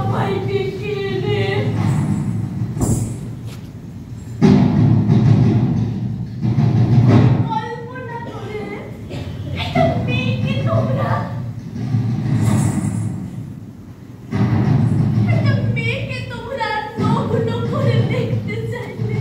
আমায় ডেকে এনে কল্পনা করে একটা মেয়েকে তোমরা নগ্ন করে দেখতে চাইলে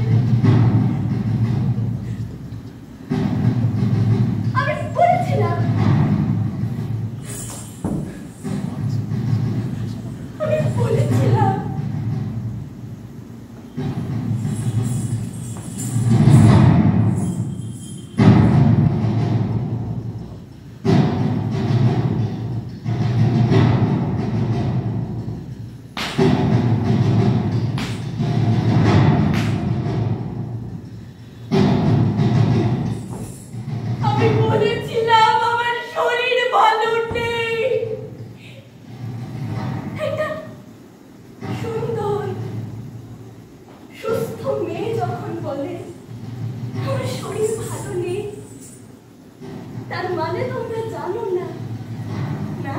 আমি বলেছিলাম আমার শরীর ভালো নেই। একটা সুন্দর সুস্থ মেয়ে যখন বলে আমার শরীর ভালো নেই, তার মানে তোমরা জানো না, না?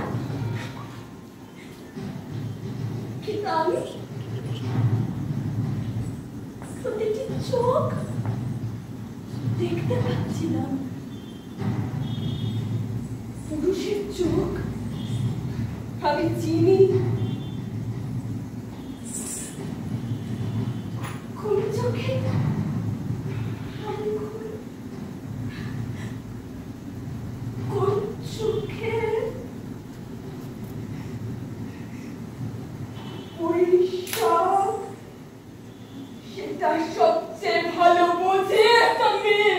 কিন্তু আমি প্রতিটি চোখ দেখতে পাচ্ছিলাম, পুরুষের চোখ আমি চিনি। কোন চোখে কোন চোখে ওই সব, সেটা সবচেয়ে ভালো বোঝে একটা মেয়ে।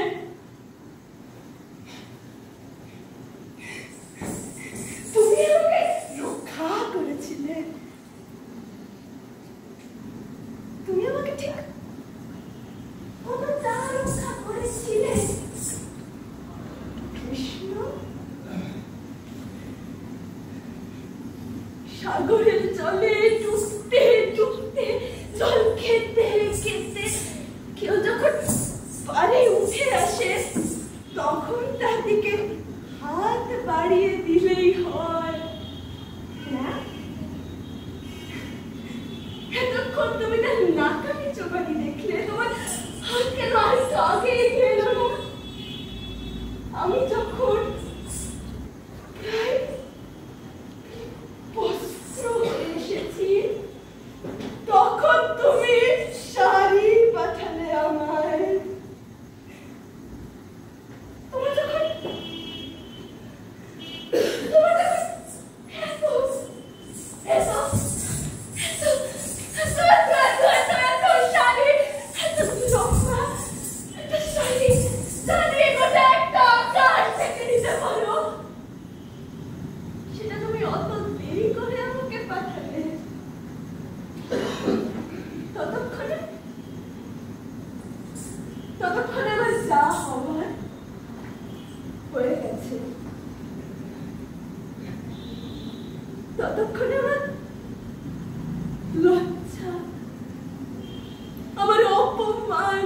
তুমি আমাকে রক্ষা করেছিলে, তুমি আমাকে ঠিক কতটা রক্ষা করেছিলে। কৃষ্ণ সাগরের জলে ডুবতে ডুবতে, জল খেতে খেতে কেউ যখন পারে উঠে আসে, তখন তার দিকে হাত বাড়িয়ে দিলেই হয়, না? এতক্ষণ তুমি তার নাকানি চোখানি দেখলে, তোমার হাত কেন আরেকটু আগে গেল না? আমি যখন প্রায় বস্ত্র হয়ে এসেছি, তখন তুমি শাড়ি পাঠালে আমায়। তোমার যখন সেটা তুমি অত দেরি করে আমাকে পাঠালে, ততক্ষণে আমার যা হওয়ার হয়ে গেছে। ততক্ষণে আমার লজ্জা, আমার অপমান